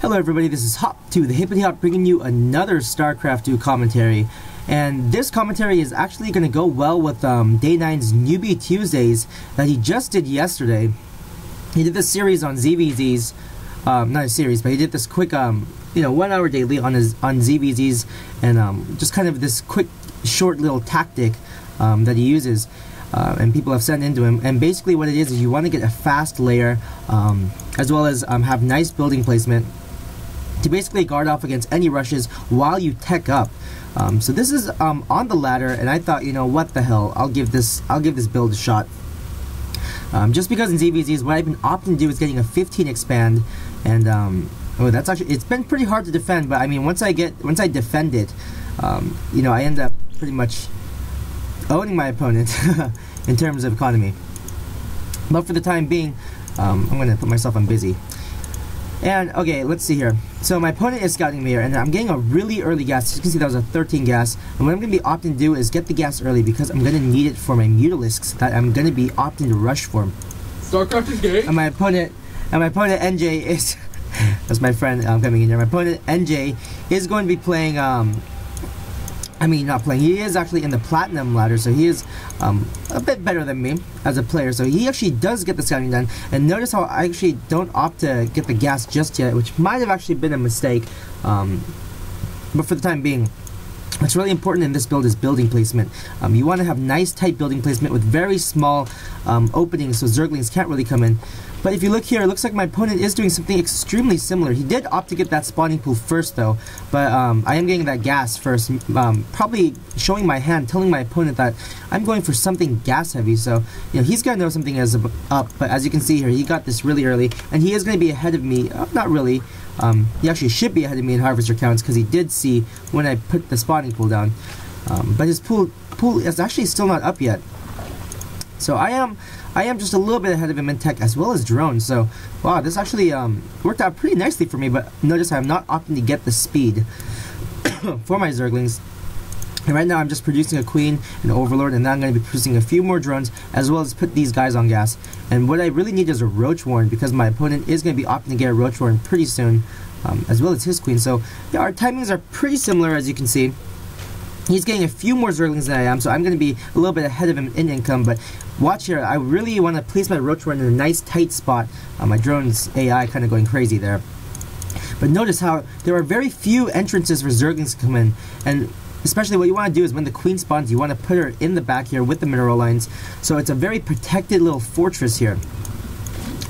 Hello everybody, this is Hop2, the Hippity Hop, bringing you another StarCraft 2 commentary. And this commentary is actually going to go well with Day 9's Newbie Tuesdays that he just did yesterday. He did this series on ZvZ's, not a series, but he did this quick, 1 hour daily on ZvZ's, and just kind of this quick, short little tactic that he uses. And people have sent into him, and basically what it is you want to get a fast lair, as well as have nice building placement to basically guard off against any rushes while you tech up. So this is on the ladder, and I thought, what the hell, I'll give this build a shot. Just because in ZvZ's what I've been opting to do is getting a 15 expand, and that's actually, it's been pretty hard to defend, but I mean once I defend it, I end up pretty much owning my opponent in terms of economy. But for the time being, I'm going to put myself on busy. And okay, let's see here. So my opponent is scouting me here, and I'm getting a really early gas. As you can see, that was a 13 gas. And what I'm going to be opting to do is get the gas early because I'm going to need it for my Mutalisks that I'm going to be opting to rush for. StarCraft is gay. And my opponent NJ is that's my friend coming in here. My opponent NJ is going to be playing not playing. He is actually in the Platinum ladder, so he is a bit better than me as a player. So he actually does get the scouting done. And notice how I actually don't opt to get the gas just yet, which might have actually been a mistake. But for the time being, what's really important in this build is building placement. You want to have nice, tight building placement with very small openings so Zerglings can't really come in. But if you look here, it looks like my opponent is doing something extremely similar. He did opt to get that spawning pool first though, but I am getting that gas first, probably showing my hand, telling my opponent that I'm going for something gas heavy. So he's got to know something is up, but as you can see here, he got this really early, and he is going to be ahead of me, not really. He actually should be ahead of me in harvester counts because he did see when I put the spawning pool down. But his pool is actually still not up yet. So I am just a little bit ahead of him in tech as well as drones. So wow, this actually worked out pretty nicely for me. But notice I'm not opting to get the speed for my Zerglings. And right now I'm just producing a Queen, an Overlord, and now I'm going to be producing a few more drones as well as put these guys on gas. And what I really need is a Roach Warren because my opponent is going to be opting to get a Roach Warren pretty soon, as well as his Queen. So yeah, our timings are pretty similar, as you can see. He's getting a few more Zerglings than I am, so I'm going to be a little bit ahead of him in income. But watch here, I really want to place my Roach Warren in a nice tight spot. My drone's AI kind of going crazy there. But notice how there are very few entrances for Zerglings to come in, and especially what you want to do is when the Queen spawns, you want to put her in the back here with the mineral lines. So it's a very protected little fortress here,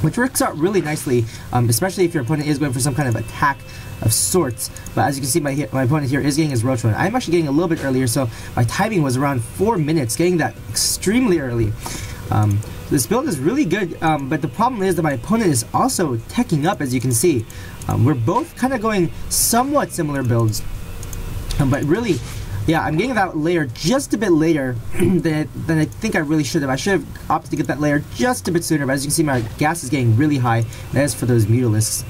which works out really nicely, especially if your opponent is going for some kind of attack of sorts. But as you can see, my opponent here is getting his Roach Warren. I'm actually getting a little bit earlier, so my timing was around 4 minutes, getting that extremely early. This build is really good, but the problem is that my opponent is also teching up, as you can see. We're both kind of going somewhat similar builds, but really, yeah, I'm getting that layer just a bit later than I think I really should have. I should have opted to get that layer just a bit sooner, but as you can see, my gas is getting really high. That is for those Mutalisks.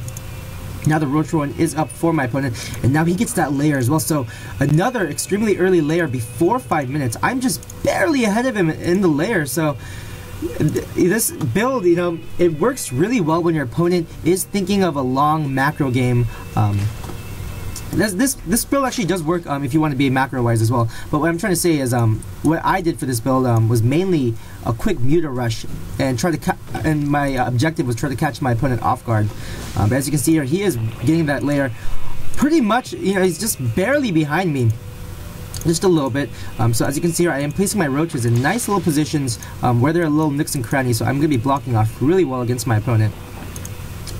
Now the Roach Warren is up for my opponent, and now he gets that layer as well. So another extremely early layer before 5 minutes. I'm just barely ahead of him in the layer. So this build, it works really well when your opponent is thinking of a long macro game. This build actually does work if you want to be macro-wise as well. But what I'm trying to say is what I did for this build was mainly a quick muta rush and my objective was try to catch my opponent off guard. But as you can see here, he is getting that layer pretty much, he's just barely behind me. Just a little bit. So as you can see here, I am placing my roaches in nice little positions where there are little nooks and crannies, so I'm going to be blocking off really well against my opponent.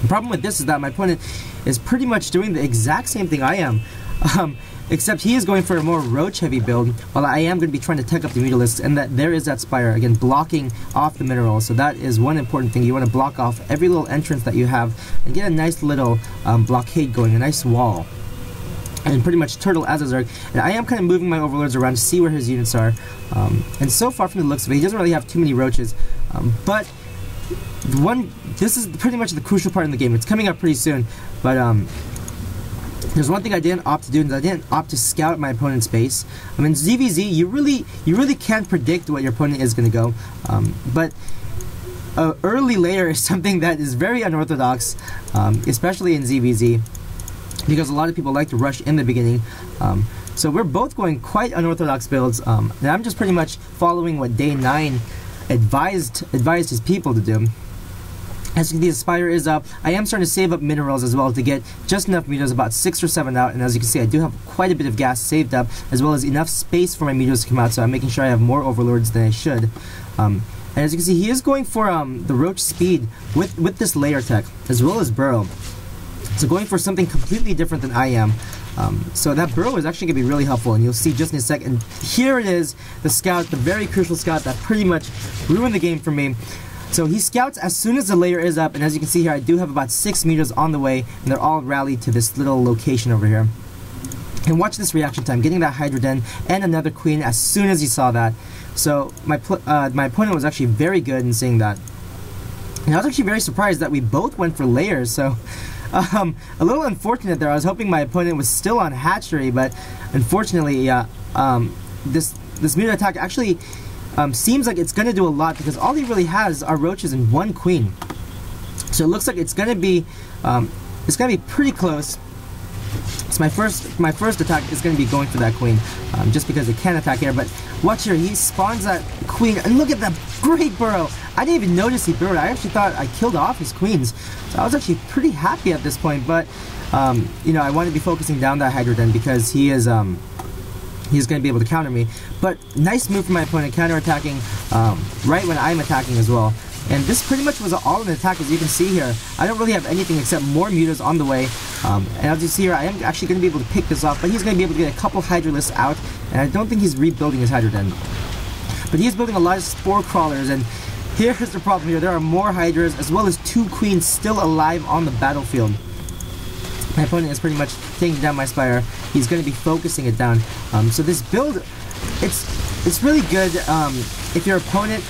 The problem with this is that my opponent is pretty much doing the exact same thing I am, except he is going for a more roach heavy build, while I am going to be trying to tech up the Mutalisks, and that there is that spire, again, blocking off the minerals. So that is one important thing. You want to block off every little entrance that you have and get a nice little blockade going, a nice wall. And pretty much turtle as a Zerg. And I am kind of moving my Overlords around to see where his units are. And so far from the looks of it, he doesn't really have too many roaches. But this is pretty much the crucial part in the game. It's coming up pretty soon, but there's one thing I didn't opt to do, and I didn't opt to scout my opponent's base. I mean, ZvZ, you really can't predict what your opponent is going to go, but early layer is something that is very unorthodox, especially in ZvZ. because a lot of people like to rush in the beginning. So we're both going quite unorthodox builds, and I'm just pretty much following what Day 9 advised his people to do. As you can see, the spire is up. I am starting to save up minerals as well to get just enough meteors, about 6 or 7 out, and as you can see, I do have quite a bit of gas saved up, as well as enough space for my meteors to come out, so I'm making sure I have more overlords than I should. And as you can see, he is going for the roach speed with this lair tech, as well as burrow. So going for something completely different than I am. So that burrow is actually going to be really helpful, and you'll see just in a second. Here it is, the scout, the very crucial scout that pretty much ruined the game for me. So he scouts as soon as the layer is up, and as you can see here, I do have about 6 meters on the way, and they're all rallied to this little location over here. And watch this reaction time, getting that Hydra Den and another queen as soon as he saw that. So my opponent was actually very good in seeing that. And I was actually very surprised that we both went for layers, so a little unfortunate there. I was hoping my opponent was still on hatchery, but unfortunately, this meteor attack actually seems like it's going to do a lot, because all he really has are roaches and 1 queen. So it looks like it's going to be pretty close. So my first attack is going to be going for that queen, just because it can attack here. But watch here, he spawns that queen, and look at that great burrow. I didn't even notice he burrowed. I actually thought I killed off his queens, so I was actually pretty happy at this point. But you know, I want to be focusing down that Hydra Den, because he is he's going to be able to counter me. But nice move from my opponent, counter-attacking right when I'm attacking as well. And this pretty much was an all-in attack, as you can see here. I don't really have anything except more mutas on the way. And as you see here, I am actually going to be able to pick this off, but he's going to be able to get a couple Hydralisks out, and I don't think he's rebuilding his Hydra Den. But he's building a lot of spore crawlers, and here's the problem here. There are more Hydras, as well as 2 queens still alive on the battlefield. My opponent is pretty much taking down my spire. He's going to be focusing it down. So this build, it's really good if your opponent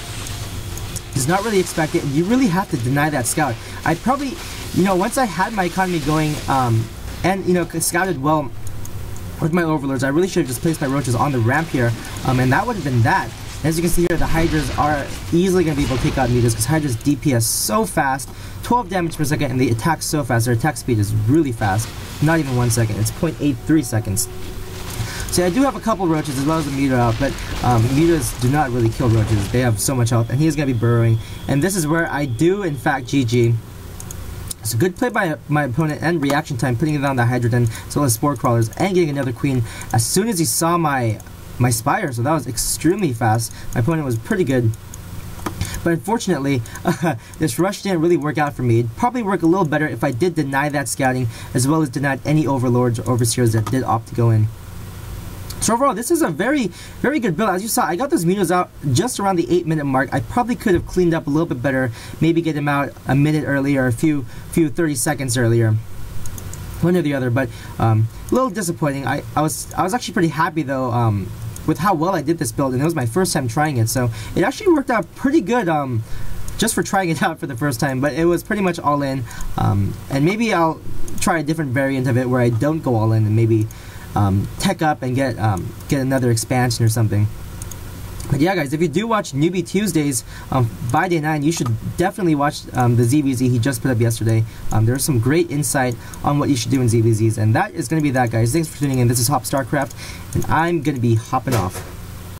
does not really expect it, and you really have to deny that scout. I probably, you know, once I had my economy going, and, you know, scouted well with my overlords, I really should have just placed my roaches on the ramp here, and that would have been that. As you can see here, the Hydras are easily going to be able to take out meters, because Hydras DPS so fast, 12 damage per second, and they attack so fast. Their attack speed is really fast, not even 1 second, it's 0.83 seconds. So I do have a couple roaches as well as a meter out, but meters do not really kill roaches. They have so much health, and he is going to be burrowing. And this is where I do, in fact, GG. It's a good play by my opponent, and reaction time, putting it on the Hydra Den, as well as spore crawlers, and getting another queen as soon as he saw my spire. So that was extremely fast. My opponent was pretty good. But unfortunately, this rush didn't really work out for me. It'd probably work a little better if I did deny that scouting, as well as denied any overlords or overseers that did opt to go in. So overall, this is a very, very good build. As you saw, I got those meteors out just around the 8-minute mark. I probably could have cleaned up a little bit better, maybe get them out a minute earlier, a few 30 seconds earlier, one or the other. But a little disappointing. I was actually pretty happy though with how well I did this build, and it was my first time trying it, so it actually worked out pretty good. Just for trying it out for the first time, but it was pretty much all in. And maybe I'll try a different variant of it where I don't go all in, and maybe tech up and get another expansion or something. But yeah, guys, if you do watch Newbie Tuesdays by Day 9, you should definitely watch the ZvZ he just put up yesterday. There's some great insight on what you should do in ZvZs, and that is going to be that, guys. Thanks for tuning in. This is Hop StarCraft, and I'm going to be hopping off.